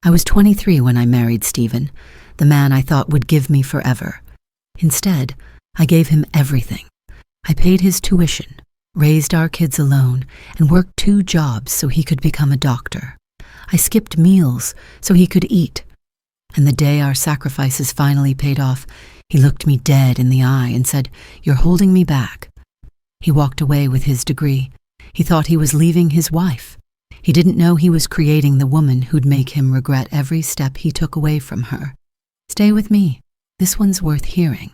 I was 23 when I married Stephen, the man I thought would give me forever. Instead, I gave him everything. I paid his tuition, raised our kids alone, and worked 2 jobs so he could become a doctor. I skipped meals so he could eat. And the day our sacrifices finally paid off, he looked me dead in the eye and said, "You're holding me back." He walked away with his degree. He thought he was leaving his wife. He didn't know he was creating the woman who'd make him regret every step he took away from her. Stay with me. This one's worth hearing.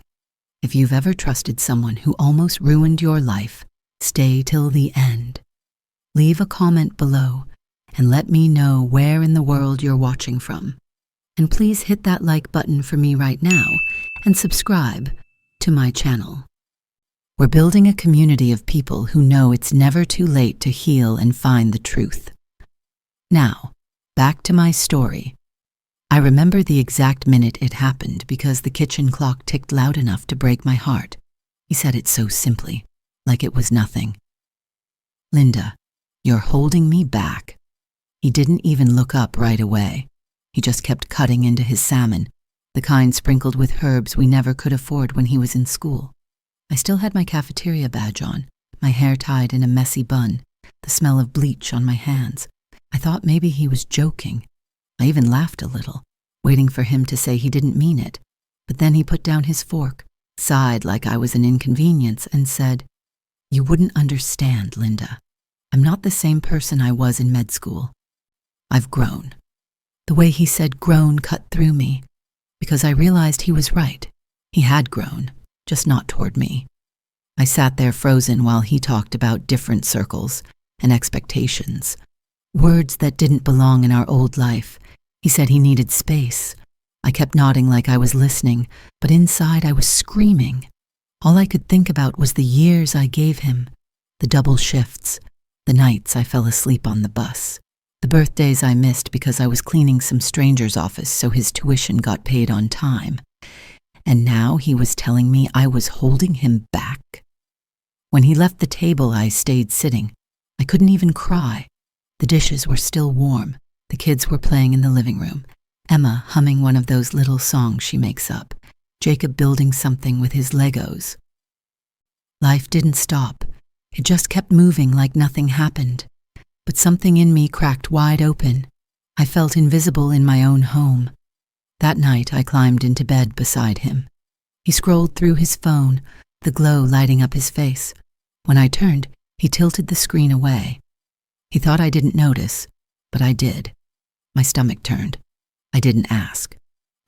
If you've ever trusted someone who almost ruined your life, stay till the end. Leave a comment below and let me know where in the world you're watching from. And please hit that like button for me right now and subscribe to my channel. We're building a community of people who know it's never too late to heal and find the truth. Now, back to my story. I remember the exact minute it happened because the kitchen clock ticked loud enough to break my heart. He said it so simply, like it was nothing. "Linda, you're holding me back." He didn't even look up right away. He just kept cutting into his salmon, the kind sprinkled with herbs we never could afford when he was in school. I still had my cafeteria badge on, my hair tied in a messy bun, the smell of bleach on my hands. I thought maybe he was joking. I even laughed a little, waiting for him to say he didn't mean it. But then he put down his fork, sighed like I was an inconvenience, and said, "You wouldn't understand, Linda. I'm not the same person I was in med school. I've grown." The way he said grown cut through me, because I realized he was right. He had grown, just not toward me. I sat there frozen while he talked about different circles and expectations, words that didn't belong in our old life. He said he needed space. I kept nodding like I was listening, but inside I was screaming. All I could think about was the years I gave him, the double shifts, the nights I fell asleep on the bus, the birthdays I missed because I was cleaning some stranger's office so his tuition got paid on time. And now he was telling me I was holding him back. When he left the table, I stayed sitting. I couldn't even cry. The dishes were still warm. The kids were playing in the living room. Emma humming one of those little songs she makes up. Jacob building something with his Legos. Life didn't stop. It just kept moving like nothing happened. But something in me cracked wide open. I felt invisible in my own home. That night, I climbed into bed beside him. He scrolled through his phone, the glow lighting up his face. When I turned, he tilted the screen away. He thought I didn't notice, but I did. My stomach turned. I didn't ask.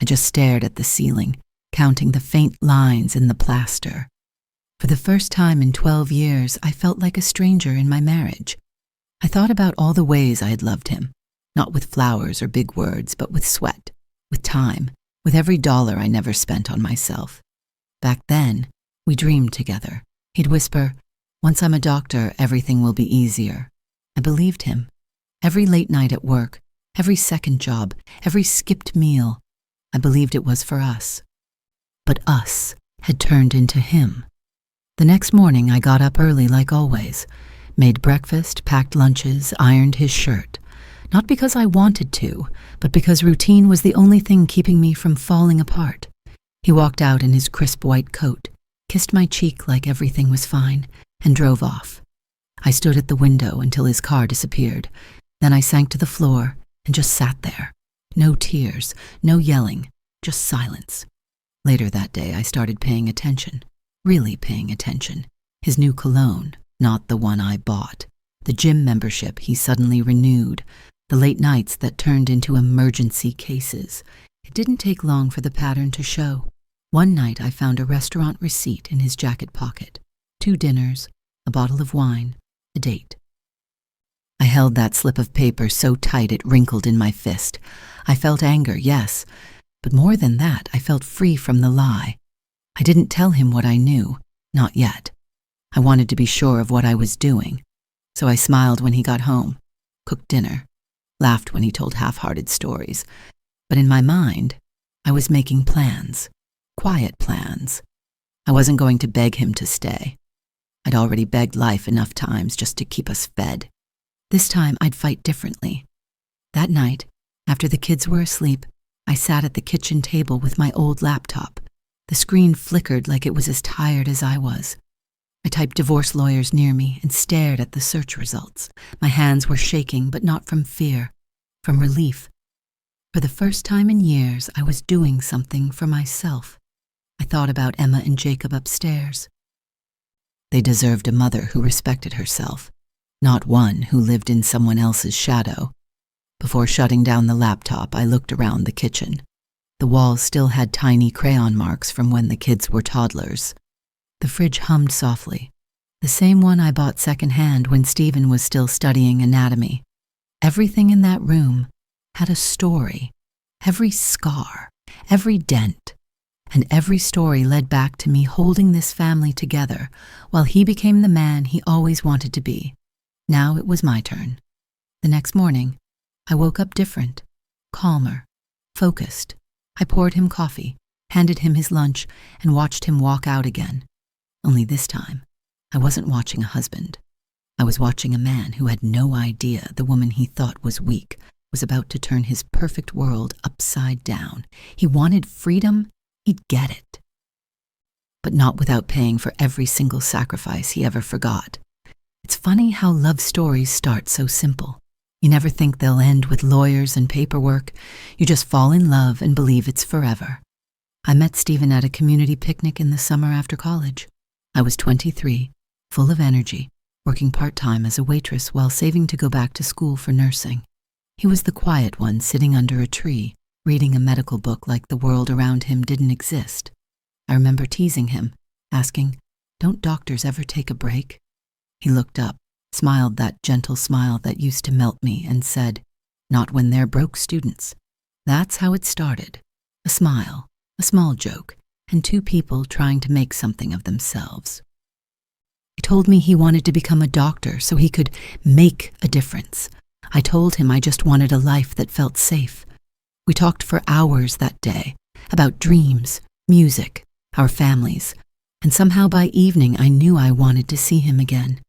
I just stared at the ceiling, counting the faint lines in the plaster. For the first time in 12 years, I felt like a stranger in my marriage. I thought about all the ways I had loved him, not with flowers or big words, but with sweat, with time, with every dollar I never spent on myself. Back then, we dreamed together. He'd whisper, "Once I'm a doctor, everything will be easier." I believed him. Every late night at work, every second job, every skipped meal, I believed it was for us. But us had turned into him. The next morning, I got up early like always, made breakfast, packed lunches, ironed his shirt. Not because I wanted to, but because routine was the only thing keeping me from falling apart. He walked out in his crisp white coat, kissed my cheek like everything was fine, and drove off. I stood at the window until his car disappeared. Then I sank to the floor and just sat there. No tears, no yelling, just silence. Later that day, I started paying attention, really paying attention. His new cologne, not the one I bought. The gym membership he suddenly renewed. The late nights that turned into emergency cases. It didn't take long for the pattern to show. One night I found a restaurant receipt in his jacket pocket. 2 dinners, a bottle of wine, a date. I held that slip of paper so tight it wrinkled in my fist. I felt anger, yes, but more than that, I felt free from the lie. I didn't tell him what I knew, not yet. I wanted to be sure of what I was doing, so I smiled when he got home, cooked dinner, laughed when he told half-hearted stories. But in my mind, I was making plans, quiet plans. I wasn't going to beg him to stay. I'd already begged life enough times just to keep us fed. This time I'd fight differently. That night, After the kids were asleep, I sat at the kitchen table with my old laptop. The screen flickered like it was as tired as I was. I typed divorce lawyers near me and stared at the search results. My hands were shaking, but not from fear, from relief. For the first time in years, I was doing something for myself. I thought about Emma and Jacob upstairs. They deserved a mother who respected herself, not one who lived in someone else's shadow. Before shutting down the laptop, I looked around the kitchen. The walls still had tiny crayon marks from when the kids were toddlers. The fridge hummed softly, the same one I bought secondhand when Stephen was still studying anatomy. Everything in that room had a story. Every scar, every dent, and every story led back to me holding this family together while he became the man he always wanted to be. Now it was my turn. The next morning, I woke up different, calmer, focused. I poured him coffee, handed him his lunch, and watched him walk out again. Only this time, I wasn't watching a husband. I was watching a man who had no idea the woman he thought was weak was about to turn his perfect world upside down. He wanted freedom, he'd get it. But not without paying for every single sacrifice he ever forgot. It's funny how love stories start so simple. You never think they'll end with lawyers and paperwork. You just fall in love and believe it's forever. I met Stephen at a community picnic in the summer after college. I was 23, full of energy, working part-time as a waitress while saving to go back to school for nursing. He was the quiet one sitting under a tree, reading a medical book like the world around him didn't exist. I remember teasing him, asking, "Don't doctors ever take a break?" He looked up, smiled that gentle smile that used to melt me, and said, "Not when they're broke students." That's how it started. A smile, a small joke, and two people trying to make something of themselves. He told me he wanted to become a doctor so he could make a difference. I told him I just wanted a life that felt safe. We talked for hours that day about dreams, music, our families, and somehow by evening I knew I wanted to see him again.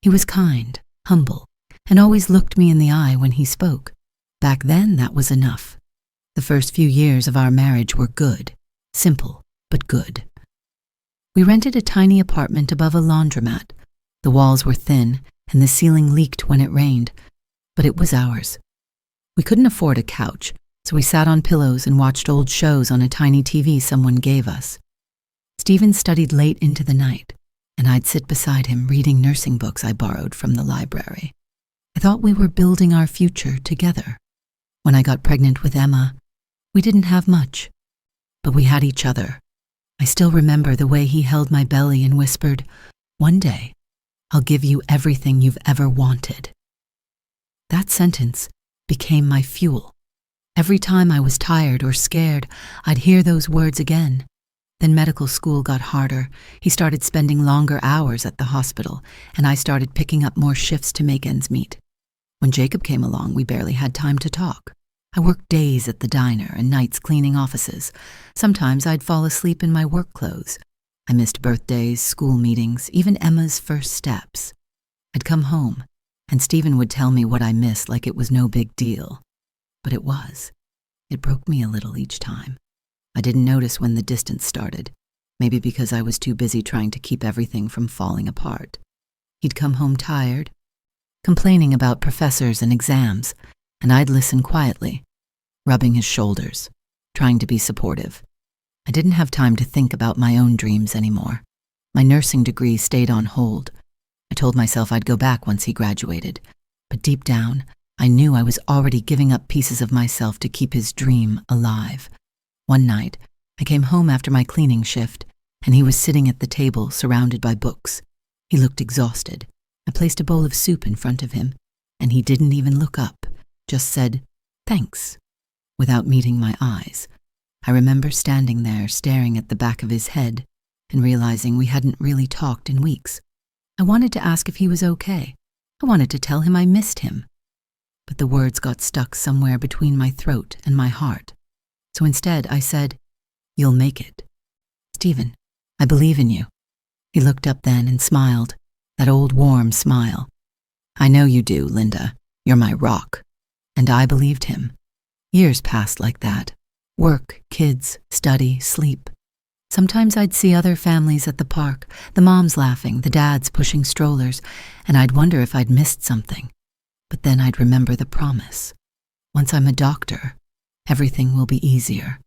He was kind, humble, and always looked me in the eye when he spoke. Back then, that was enough. The first few years of our marriage were good, simple, but good. We rented a tiny apartment above a laundromat. The walls were thin, and the ceiling leaked when it rained, but it was ours. We couldn't afford a couch, so we sat on pillows and watched old shows on a tiny TV someone gave us. Stephen studied late into the night, and I'd sit beside him reading nursing books I borrowed from the library. I thought we were building our future together. When I got pregnant with Emma, we didn't have much, but we had each other. I still remember the way he held my belly and whispered, "One day, I'll give you everything you've ever wanted." That sentence became my fuel. Every time I was tired or scared, I'd hear those words again. Then medical school got harder. He started spending longer hours at the hospital, and I started picking up more shifts to make ends meet. When Jacob came along, we barely had time to talk. I worked days at the diner and nights cleaning offices. Sometimes I'd fall asleep in my work clothes. I missed birthdays, school meetings, even Emma's first steps. I'd come home, and Stephen would tell me what I missed like it was no big deal. But it was. It broke me a little each time. I didn't notice when the distance started, maybe because I was too busy trying to keep everything from falling apart. He'd come home tired, complaining about professors and exams, and I'd listen quietly, rubbing his shoulders, trying to be supportive. I didn't have time to think about my own dreams anymore. My nursing degree stayed on hold. I told myself I'd go back once he graduated, but deep down, I knew I was already giving up pieces of myself to keep his dream alive. One night, I came home after my cleaning shift, and he was sitting at the table surrounded by books. He looked exhausted. I placed a bowl of soup in front of him, and he didn't even look up, just said, "Thanks," without meeting my eyes. I remember standing there staring at the back of his head and realizing we hadn't really talked in weeks. I wanted to ask if he was okay. I wanted to tell him I missed him. But the words got stuck somewhere between my throat and my heart. So instead, I said, "You'll make it. Stephen, I believe in you." He looked up then and smiled, that old warm smile. "I know you do, Linda. You're my rock." And I believed him. Years passed like that. Work, kids, study, sleep. Sometimes I'd see other families at the park, the moms laughing, the dads pushing strollers, and I'd wonder if I'd missed something. But then I'd remember the promise. Once I'm a doctor, everything will be easier.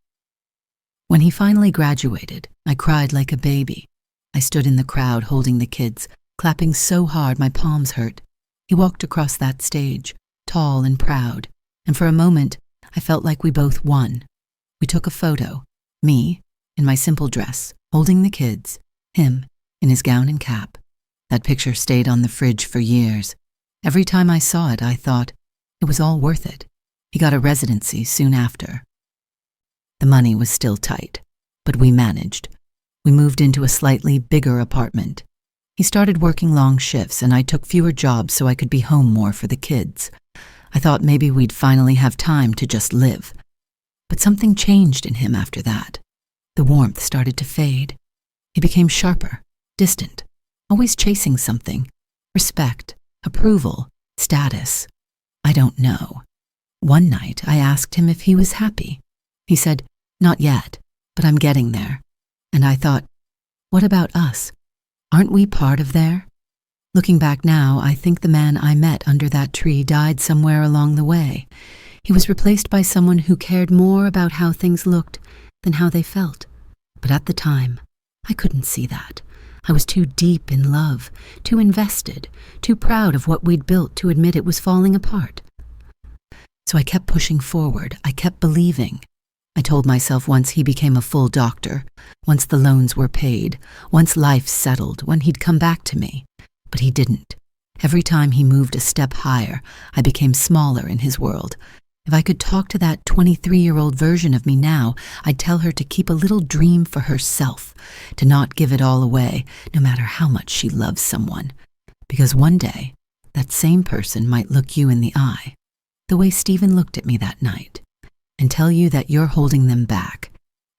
When he finally graduated, I cried like a baby. I stood in the crowd holding the kids, clapping so hard my palms hurt. He walked across that stage, tall and proud, and for a moment, I felt like we both won. We took a photo, me, in my simple dress, holding the kids, him, in his gown and cap. That picture stayed on the fridge for years. Every time I saw it, I thought, it was all worth it. He got a residency soon after. The money was still tight, but we managed. We moved into a slightly bigger apartment. He started working long shifts, and I took fewer jobs so I could be home more for the kids. I thought maybe we'd finally have time to just live. But something changed in him after that. The warmth started to fade. He became sharper, distant, always chasing something. Respect, approval, status. I don't know. One night I asked him if he was happy. He said, "Not yet, but I'm getting there." And I thought, what about us? Aren't we part of there? Looking back now, I think the man I met under that tree died somewhere along the way. He was replaced by someone who cared more about how things looked than how they felt. But at the time, I couldn't see that. I was too deep in love, too invested, too proud of what we'd built to admit it was falling apart. So I kept pushing forward. I kept believing. I told myself once he became a full doctor, once the loans were paid, once life settled, when he'd come back to me. But he didn't. Every time he moved a step higher, I became smaller in his world. If I could talk to that 23-year-old version of me now, I'd tell her to keep a little dream for herself, to not give it all away, no matter how much she loves someone. Because one day, that same person might look you in the eye, the way Stephen looked at me that night, and tell you that you're holding them back.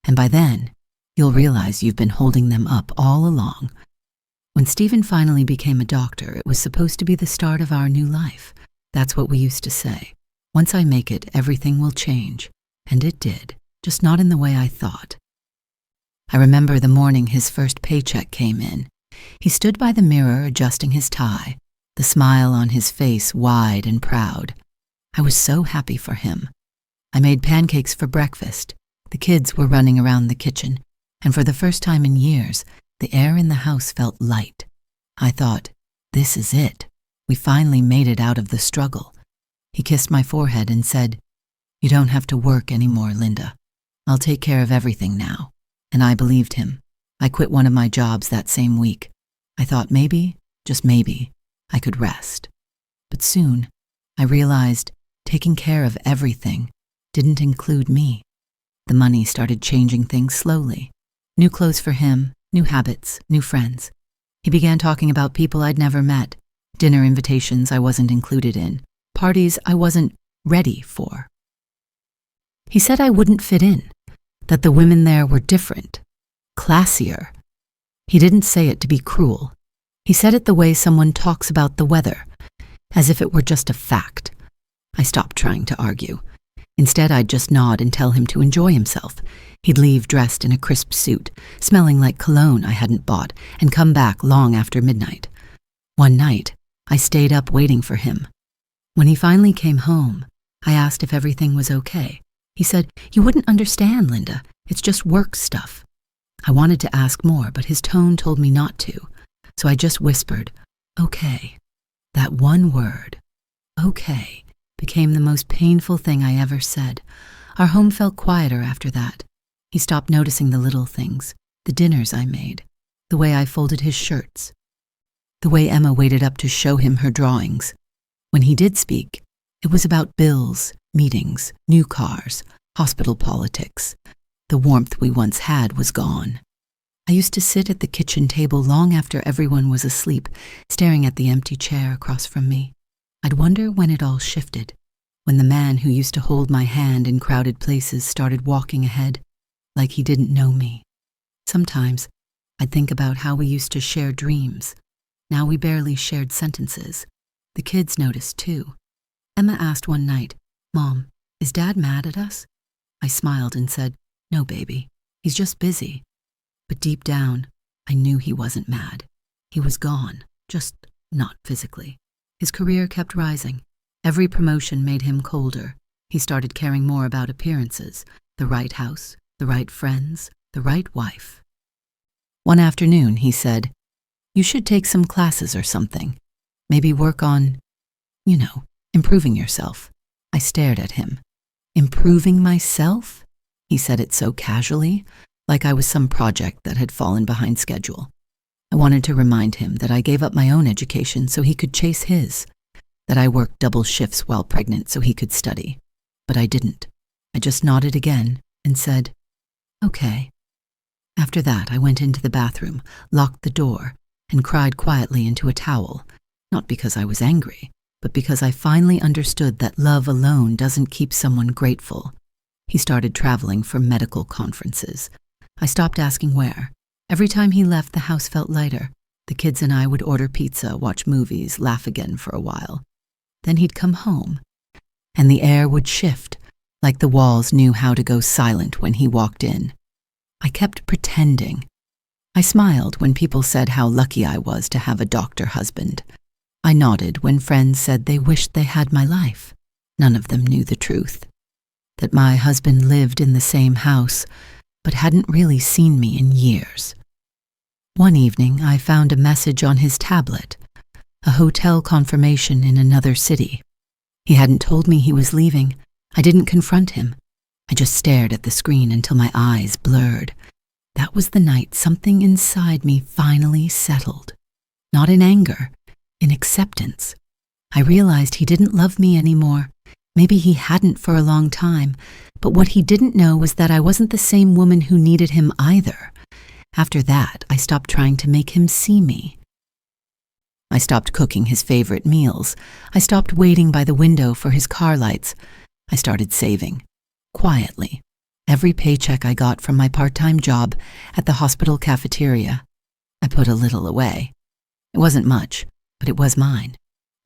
And by then, you'll realize you've been holding them up all along. When Stephen finally became a doctor, it was supposed to be the start of our new life. That's what we used to say. Once I make it, everything will change. And it did, just not in the way I thought. I remember the morning his first paycheck came in. He stood by the mirror adjusting his tie, the smile on his face wide and proud. I was so happy for him. I made pancakes for breakfast. The kids were running around the kitchen, and for the first time in years, the air in the house felt light. I thought, this is it. We finally made it out of the struggle. He kissed my forehead and said, "You don't have to work anymore, Linda. I'll take care of everything now." And I believed him. I quit one of my jobs that same week. I thought maybe, just maybe, I could rest. But soon, I realized taking care of everything didn't include me. The money started changing things slowly. New clothes for him, new habits, new friends. He began talking about people I'd never met, dinner invitations I wasn't included in, parties I wasn't ready for. He said I wouldn't fit in, that the women there were different, classier. He didn't say it to be cruel. He said it the way someone talks about the weather, as if it were just a fact. I stopped trying to argue. Instead, I'd just nod and tell him to enjoy himself. He'd leave dressed in a crisp suit, smelling like cologne I hadn't bought, and come back long after midnight. One night, I stayed up waiting for him. When he finally came home, I asked if everything was okay. He said, "You wouldn't understand, Linda. It's just work stuff." I wanted to ask more, but his tone told me not to. So I just whispered, "Okay." That one word, "okay," became the most painful thing I ever said. Our home felt quieter after that. He stopped noticing the little things, the dinners I made, the way I folded his shirts, the way Emma waited up to show him her drawings. When he did speak, it was about bills, meetings, new cars, hospital politics. The warmth we once had was gone. I used to sit at the kitchen table long after everyone was asleep, staring at the empty chair across from me. I'd wonder when it all shifted, when the man who used to hold my hand in crowded places started walking ahead, like he didn't know me. Sometimes I'd think about how we used to share dreams. Now we barely shared sentences. The kids noticed too. Emma asked one night, "Mom, "Is Dad mad at us?" I smiled and said, "No, baby, he's just busy." But deep down, I knew he wasn't mad. He was gone, just not physically. His career kept rising. Every promotion made him colder. He started caring more about appearances, the right house, the right friends, the right wife. One afternoon, he said, "You should take some classes or something. Maybe work on, improving yourself." I stared at him. "Improving myself?" He said it so casually, like I was some project that had fallen behind schedule. I wanted to remind him that I gave up my own education so he could chase his, that I worked double shifts while pregnant so he could study. But I didn't. I just nodded again and said, "Okay." After that, I went into the bathroom, locked the door, and cried quietly into a towel, not because I was angry, but because I finally understood that love alone doesn't keep someone grateful. He started traveling for medical conferences. I stopped asking where. Every time he left, the house felt lighter. The kids and I would order pizza, watch movies, laugh again for a while. Then he'd come home, and the air would shift, like the walls knew how to go silent when he walked in. I kept pretending. I smiled when people said how lucky I was to have a doctor husband. I nodded when friends said they wished they had my life. None of them knew the truth. That my husband lived in the same house, but hadn't really seen me in years. One evening, I found a message on his tablet, a hotel confirmation in another city. He hadn't told me he was leaving. I didn't confront him. I just stared at the screen until my eyes blurred. That was the night something inside me finally settled. Not in anger, in acceptance. I realized he didn't love me anymore. Maybe he hadn't for a long time, but what he didn't know was that I wasn't the same woman who needed him either. After that, I stopped trying to make him see me. I stopped cooking his favorite meals. I stopped waiting by the window for his car lights. I started saving, quietly, every paycheck I got from my part-time job at the hospital cafeteria. I put a little away. It wasn't much, but it was mine.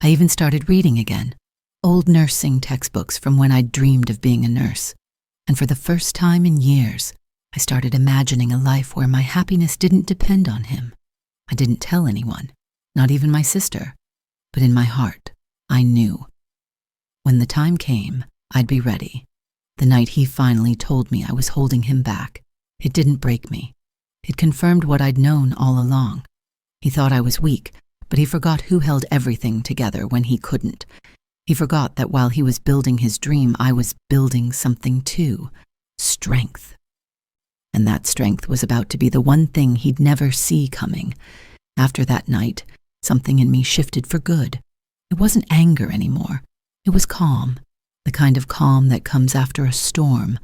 I even started reading again, old nursing textbooks from when I'd dreamed of being a nurse. And for the first time in years, I started imagining a life where my happiness didn't depend on him. I didn't tell anyone, not even my sister, but in my heart, I knew. When the time came, I'd be ready. The night he finally told me I was holding him back, it didn't break me. It confirmed what I'd known all along. He thought I was weak, but he forgot who held everything together when he couldn't. He forgot that while he was building his dream, I was building something too, strength. And that strength was about to be the one thing he'd never see coming. After that night, something in me shifted for good. It wasn't anger anymore. It was calm, the kind of calm that comes after a storm,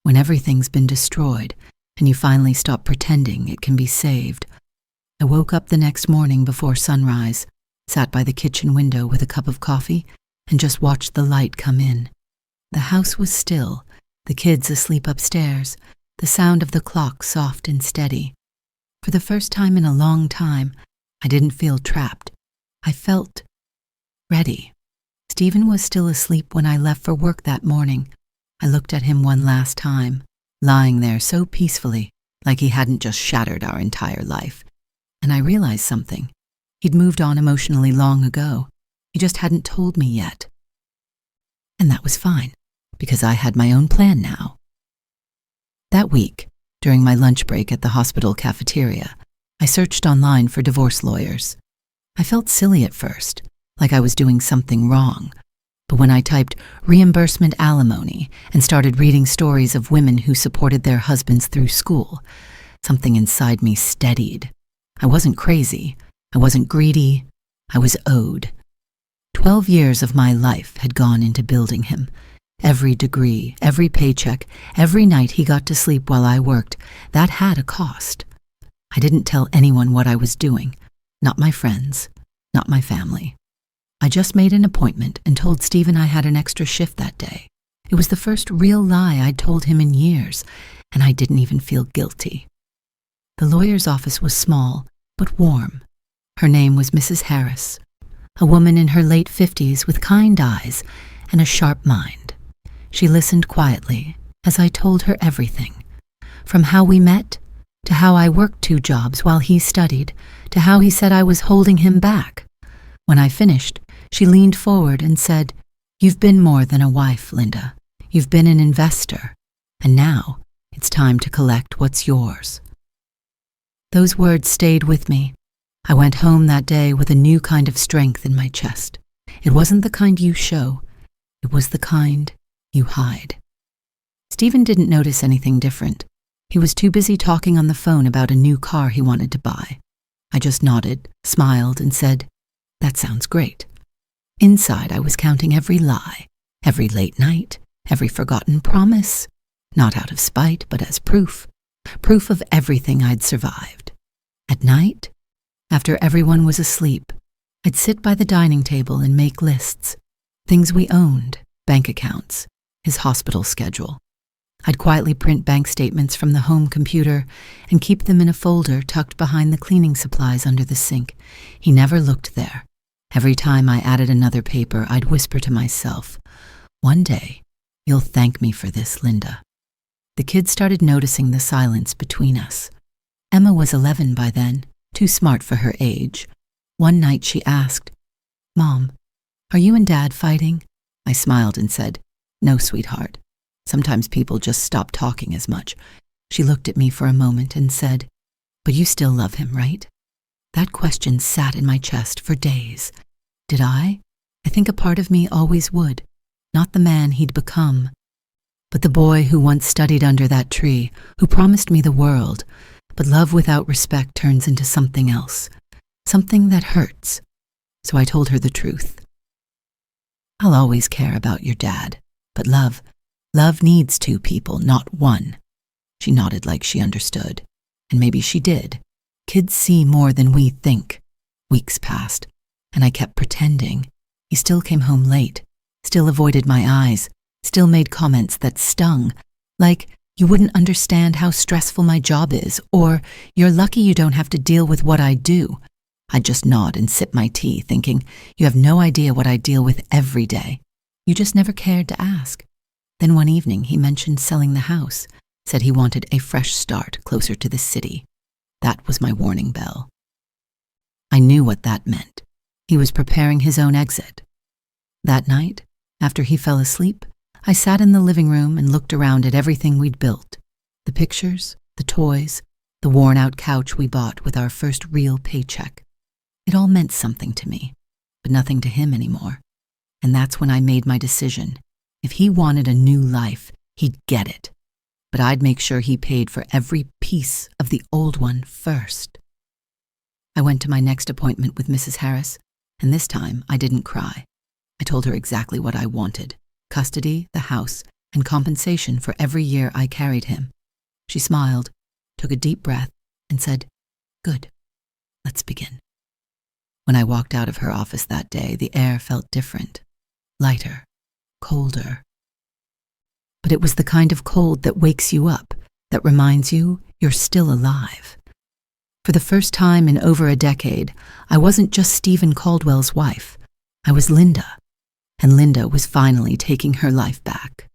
when everything's been destroyed and you finally stop pretending it can be saved. I woke up the next morning before sunrise, sat by the kitchen window with a cup of coffee, and just watched the light come in. The house was still, the kids asleep upstairs, the sound of the clock soft and steady. For the first time in a long time, I didn't feel trapped. I felt ready. Stephen was still asleep when I left for work that morning. I looked at him one last time, lying there so peacefully, like he hadn't just shattered our entire life. And I realized something. He'd moved on emotionally long ago. He just hadn't told me yet. And that was fine, because I had my own plan now. That week, during my lunch break at the hospital cafeteria, I searched online for divorce lawyers. I felt silly at first, like I was doing something wrong. But when I typed reimbursement alimony and started reading stories of women who supported their husbands through school, something inside me steadied. I wasn't crazy. I wasn't greedy. I was owed. 12 years of my life had gone into building him. Every degree, every paycheck, every night he got to sleep while I worked, that had a cost. I didn't tell anyone what I was doing, not my friends, not my family. I just made an appointment and told Stephen I had an extra shift that day. It was the first real lie I'd told him in years, and I didn't even feel guilty. The lawyer's office was small, but warm. Her name was Mrs. Harris, a woman in her late 50s with kind eyes and a sharp mind. She listened quietly as I told her everything, from how we met, to how I worked 2 jobs while he studied, to how he said I was holding him back. When I finished, she leaned forward and said, "You've been more than a wife, Linda. You've been an investor. And now it's time to collect what's yours." Those words stayed with me. I went home that day with a new kind of strength in my chest. It wasn't the kind you show. It was the kind you hide. Stephen didn't notice anything different. He was too busy talking on the phone about a new car he wanted to buy. I just nodded, smiled, and said, "That sounds great." Inside, I was counting every lie, every late night, every forgotten promise, not out of spite, but as proof of everything I'd survived. At night, after everyone was asleep, I'd sit by the dining table and make lists, things we owned, bank accounts, his hospital schedule. I'd quietly print bank statements from the home computer and keep them in a folder tucked behind the cleaning supplies under the sink. He never looked there. Every time I added another paper, I'd whisper to myself, "One day, you'll thank me for this, Linda." The kids started noticing the silence between us. Emma was 11 by then, too smart for her age. One night she asked, "Mom, are you and Dad fighting?" I smiled and said, "No, sweetheart. Sometimes people just stop talking as much." She looked at me for a moment and said, "But you still love him, right?" That question sat in my chest for days. Did I? I think a part of me always would. Not the man he'd become, but the boy who once studied under that tree, who promised me the world. But love without respect turns into something else, something that hurts. So I told her the truth. "I'll always care about your dad, but love needs 2 people, not 1. She nodded like she understood, and maybe she did. Kids see more than we think. Weeks passed, and I kept pretending. He still came home late, still avoided my eyes, still made comments that stung, like, "You wouldn't understand how stressful my job is," or "You're lucky you don't have to deal with what I do." I'd just nod and sip my tea, thinking, "You have no idea what I deal with every day. You just never cared to ask." Then one evening he mentioned selling the house, said he wanted a fresh start closer to the city. That was my warning bell. I knew what that meant. He was preparing his own exit. That night, after he fell asleep, I sat in the living room and looked around at everything we'd built. The pictures, the toys, the worn-out couch we bought with our first real paycheck. It all meant something to me, but nothing to him anymore. And that's when I made my decision. If he wanted a new life, he'd get it. But I'd make sure he paid for every piece of the old one first. I went to my next appointment with Mrs. Harris, and this time I didn't cry. I told her exactly what I wanted: custody, the house, and compensation for every year I carried him. She smiled, took a deep breath, and said, "Good, let's begin." When I walked out of her office that day, the air felt different, lighter, colder. But it was the kind of cold that wakes you up, that reminds you you're still alive. For the first time in over a decade, I wasn't just Stephen Caldwell's wife. I was Linda, and Linda was finally taking her life back.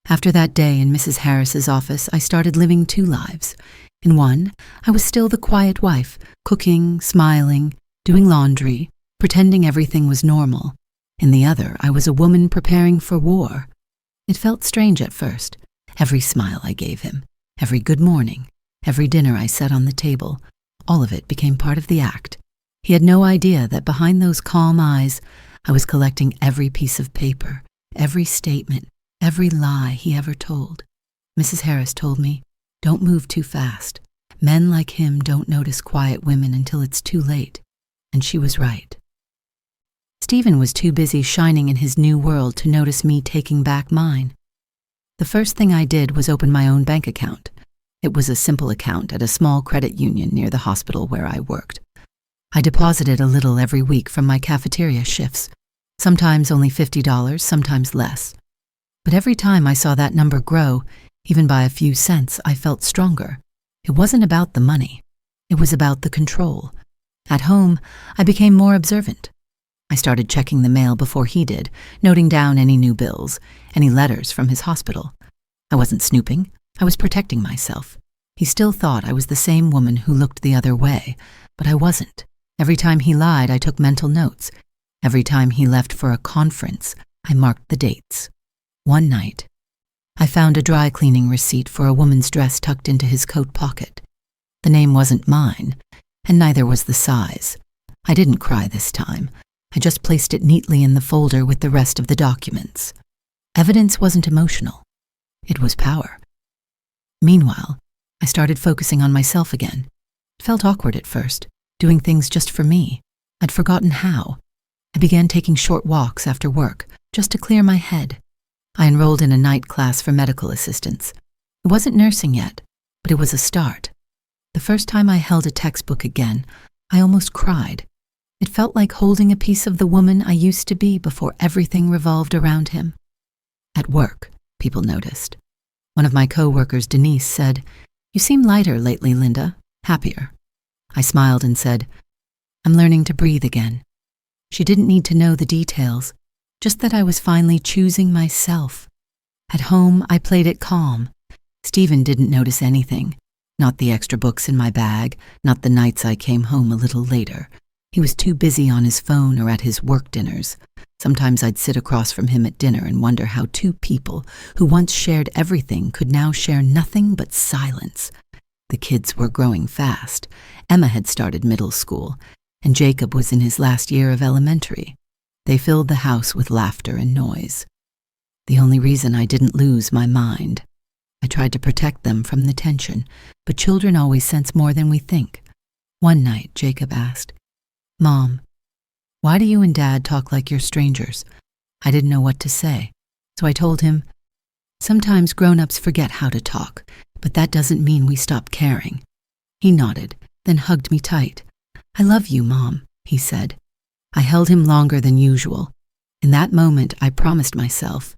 After that day in Mrs. Harris's office, I started living 2 lives. In one, I was still the quiet wife, cooking, smiling, doing laundry, pretending everything was normal. In the other, I was a woman preparing for war. It felt strange at first. Every smile I gave him, every good morning, every dinner I set on the table, all of it became part of the act. He had no idea that behind those calm eyes, I was collecting every piece of paper, every statement, every lie he ever told. Mrs. Harris told me, "Don't move too fast. Men like him don't notice quiet women until it's too late." And she was right. Stephen was too busy shining in his new world to notice me taking back mine. The first thing I did was open my own bank account. It was a simple account at a small credit union near the hospital where I worked. I deposited a little every week from my cafeteria shifts, sometimes only $50, sometimes less. But every time I saw that number grow, even by a few cents, I felt stronger. It wasn't about the money. It was about the control. At home, I became more observant. I started checking the mail before he did, noting down any new bills, any letters from his hospital. I wasn't snooping. I was protecting myself. He still thought I was the same woman who looked the other way, but I wasn't. Every time he lied, I took mental notes. Every time he left for a conference, I marked the dates. One night, I found a dry cleaning receipt for a woman's dress tucked into his coat pocket. The name wasn't mine, and neither was the size. I didn't cry this time. I just placed it neatly in the folder with the rest of the documents. Evidence wasn't emotional. It was power. Meanwhile, I started focusing on myself again. It felt awkward at first, doing things just for me. I'd forgotten how. I began taking short walks after work, just to clear my head. I enrolled in a night class for medical assistants. It wasn't nursing yet, but it was a start. The first time I held a textbook again, I almost cried. It felt like holding a piece of the woman I used to be before everything revolved around him. At work, people noticed. One of my co-workers, Denise, said, "You seem lighter lately, Linda, happier." I smiled and said, "I'm learning to breathe again." She didn't need to know the details, just that I was finally choosing myself. At home, I played it calm. Stephen didn't notice anything, not the extra books in my bag, not the nights I came home a little later. He was too busy on his phone or at his work dinners. Sometimes I'd sit across from him at dinner and wonder how two people who once shared everything could now share nothing but silence. The kids were growing fast. Emma had started middle school, and Jacob was in his last year of elementary. They filled the house with laughter and noise. The only reason I didn't lose my mind. I tried to protect them from the tension, but children always sense more than we think. One night, Jacob asked, "Mom, why do you and Dad talk like you're strangers?" I didn't know what to say, so I told him, "Sometimes grown-ups forget how to talk, but that doesn't mean we stop caring." He nodded, then hugged me tight. "I love you, Mom," he said. I held him longer than usual. In that moment, I promised myself,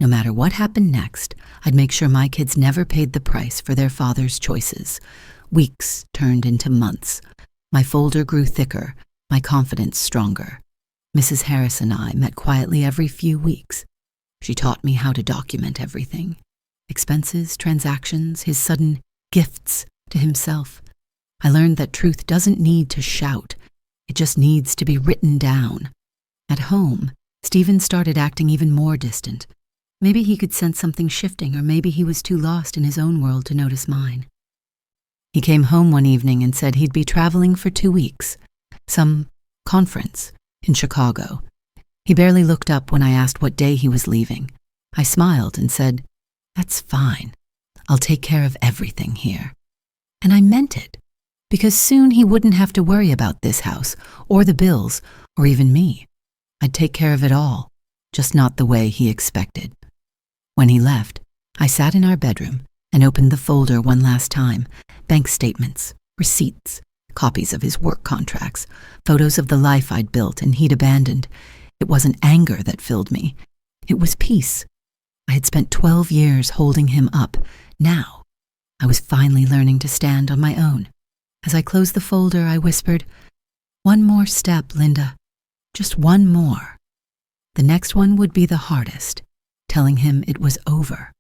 no matter what happened next, I'd make sure my kids never paid the price for their father's choices. Weeks turned into months. My folder grew thicker, my confidence stronger. Mrs. Harris and I met quietly every few weeks. She taught me how to document everything. Expenses, transactions, his sudden gifts to himself. I learned that truth doesn't need to shout. It just needs to be written down. At home, Stephen started acting even more distant. Maybe he could sense something shifting, or maybe he was too lost in his own world to notice mine. He came home one evening and said he'd be traveling for 2 weeks. Some conference in Chicago. He barely looked up when I asked what day he was leaving. I smiled and said, "That's fine. I'll take care of everything here." And I meant it, because soon he wouldn't have to worry about this house, or the bills, or even me. I'd take care of it all, just not the way he expected. When he left, I sat in our bedroom and opened the folder one last time. Bank statements, receipts, copies of his work contracts, photos of the life I'd built and he'd abandoned. It wasn't anger that filled me. It was peace. I had spent 12 years holding him up. Now, I was finally learning to stand on my own. As I closed the folder, I whispered, "One more step, Linda. Just one more." The next one would be the hardest, telling him it was over.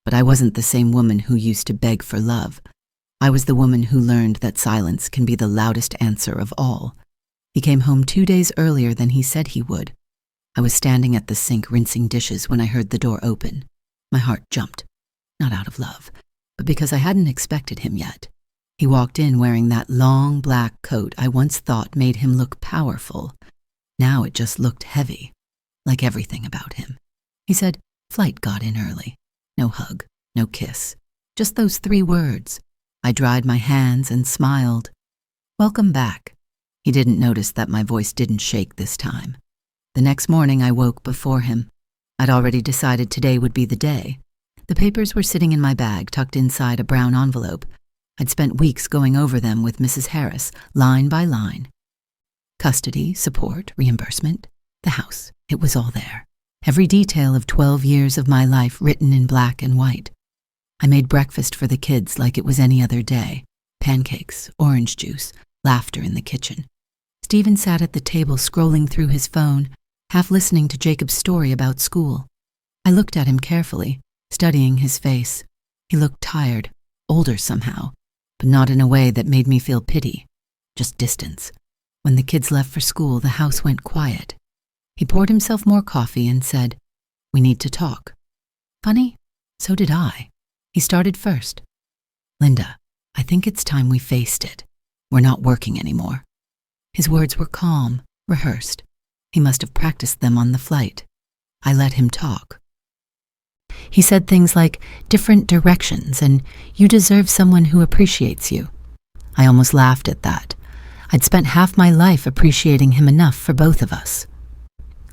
But I wasn't the same woman who used to beg for love. I was the woman who learned that silence can be the loudest answer of all. He came home 2 days earlier than he said he would. I was standing at the sink rinsing dishes when I heard the door open. My heart jumped, not out of love, but because I hadn't expected him yet. He walked in wearing that long black coat I once thought made him look powerful. Now it just looked heavy, like everything about him. He said, "Flight got in early." No hug, no kiss, just those 3 words. I dried my hands and smiled. "Welcome back." He didn't notice that my voice didn't shake this time. The next morning I woke before him. I'd already decided today would be the day. The papers were sitting in my bag, tucked inside a brown envelope. I'd spent weeks going over them with Mrs. Harris, line by line. Custody, support, reimbursement, the house, it was all there. Every detail of 12 years of my life written in black and white. I made breakfast for the kids like it was any other day. Pancakes, orange juice, laughter in the kitchen. Stephen sat at the table scrolling through his phone, half listening to Jacob's story about school. I looked at him carefully, studying his face. He looked tired, older somehow, but not in a way that made me feel pity, just distance. When the kids left for school, the house went quiet. He poured himself more coffee and said, "We need to talk." Funny, so did I. He started first. "Linda, I think it's time we faced it. We're not working anymore." His words were calm, rehearsed. He must have practiced them on the flight. I let him talk. He said things like different directions and you deserve someone who appreciates you. I almost laughed at that. I'd spent half my life appreciating him enough for both of us.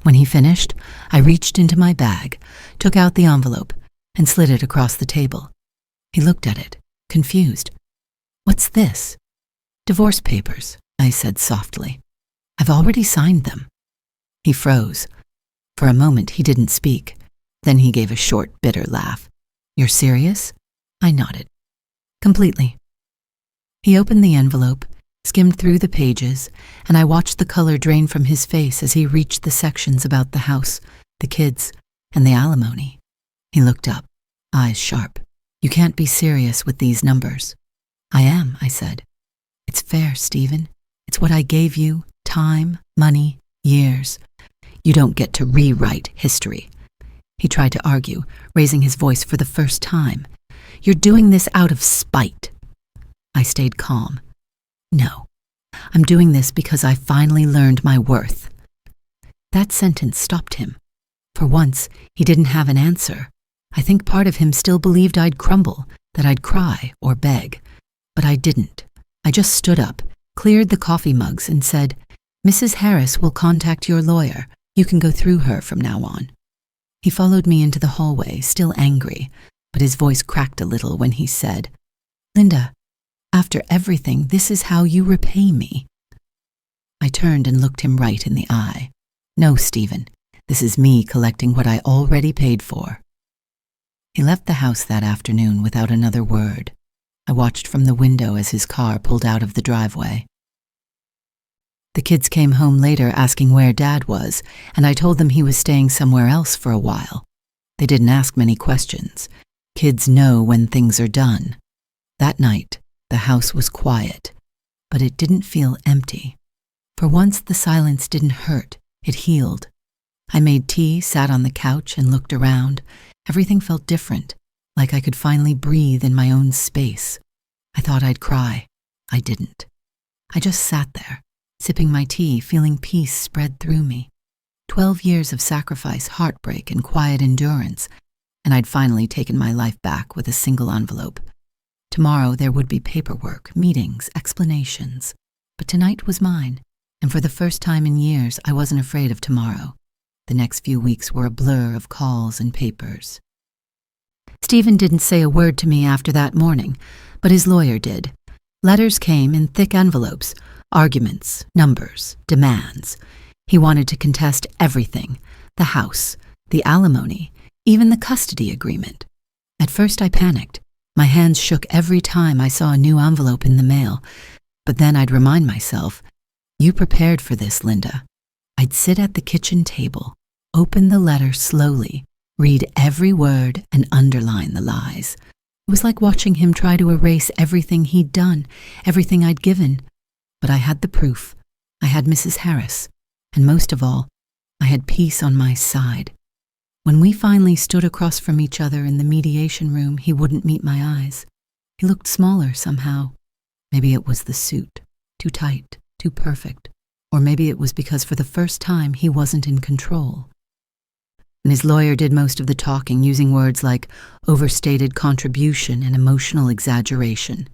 When he finished, I reached into my bag, took out the envelope, and slid it across the table. He looked at it, confused. "What's this?" "Divorce papers," I said softly. "I've already signed them." He froze. For a moment, he didn't speak. Then he gave a short, bitter laugh. "You're serious?" I nodded. "Completely." He opened the envelope, skimmed through the pages, and I watched the color drain from his face as he reached the sections about the house, the kids, and the alimony. He looked up, eyes sharp. "You can't be serious with these numbers." "I am," I said. "It's fair, Stephen. It's what I gave you, time, money, years. You don't get to rewrite history." He tried to argue, raising his voice for the first time. "You're doing this out of spite." I stayed calm. "No, I'm doing this because I finally learned my worth." That sentence stopped him. For once, he didn't have an answer. I think part of him still believed I'd crumble, that I'd cry or beg. But I didn't. I just stood up, cleared the coffee mugs, and said, "Mrs. Harris will contact your lawyer. You can go through her from now on." He followed me into the hallway, still angry, but his voice cracked a little when he said, "Linda, after everything, this is how you repay me." I turned and looked him right in the eye. "No, Stephen, this is me collecting what I already paid for." He left the house that afternoon without another word. I watched from the window as his car pulled out of the driveway. The kids came home later asking where Dad was, and I told them he was staying somewhere else for a while. They didn't ask many questions. Kids know when things are done. That night, the house was quiet, but it didn't feel empty. For once, the silence didn't hurt. It healed. I made tea, sat on the couch, and looked around. Everything felt different, like I could finally breathe in my own space. I thought I'd cry. I didn't. I just sat there, sipping my tea, feeling peace spread through me. 12 years of sacrifice, heartbreak, and quiet endurance, and I'd finally taken my life back with a single envelope. Tomorrow there would be paperwork, meetings, explanations. But tonight was mine, and for the first time in years, I wasn't afraid of tomorrow. The next few weeks were a blur of calls and papers. Stephen didn't say a word to me after that morning, but his lawyer did. Letters came in thick envelopes, arguments, numbers, demands. He wanted to contest everything, the house, the alimony, even the custody agreement. At first I panicked. My hands shook every time I saw a new envelope in the mail. But then I'd remind myself, "You prepared for this, Linda." I'd sit at the kitchen table, open the letter slowly, read every word, and underline the lies. It was like watching him try to erase everything he'd done, everything I'd given. But I had the proof. I had Mrs. Harris. And most of all, I had peace on my side. When we finally stood across from each other in the mediation room, he wouldn't meet my eyes. He looked smaller somehow. Maybe it was the suit, too tight, too perfect. Or maybe it was because for the first time he wasn't in control. And his lawyer did most of the talking, using words like overstated contribution and emotional exaggeration.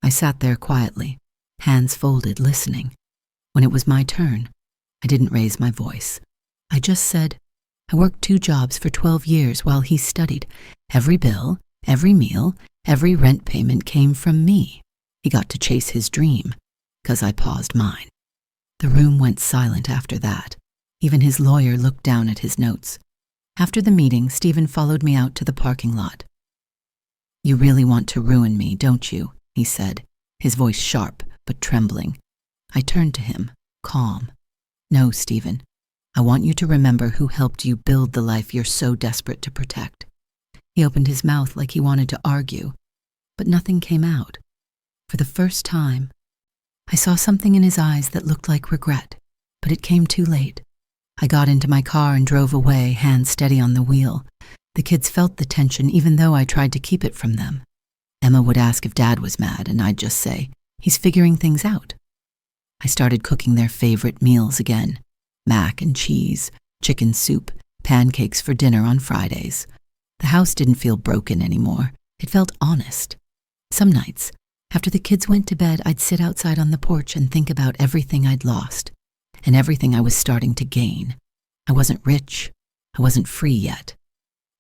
I sat there quietly, hands folded, listening. When it was my turn, I didn't raise my voice. I just said, "I worked 2 jobs for 12 years while he studied. Every bill, every meal, every rent payment came from me. He got to chase his dream, 'cause I paused mine." The room went silent after that. Even his lawyer looked down at his notes. After the meeting, Stephen followed me out to the parking lot. "You really want to ruin me, don't you?" he said, his voice sharp but trembling. I turned to him, calm. No, Stephen, I want you to remember who helped you build the life you're so desperate to protect. He opened his mouth like he wanted to argue, but nothing came out. For the first time, I saw something in his eyes that looked like regret, but it came too late. I got into my car and drove away, hands steady on the wheel. The kids felt the tension even though I tried to keep it from them. Emma would ask if Dad was mad, and I'd just say, he's figuring things out. I started cooking their favorite meals again. Mac and cheese, chicken soup, pancakes for dinner on Fridays. The house didn't feel broken anymore. It felt honest. Some nights, after the kids went to bed, I'd sit outside on the porch and think about everything I'd lost and everything I was starting to gain. I wasn't rich. I wasn't free yet.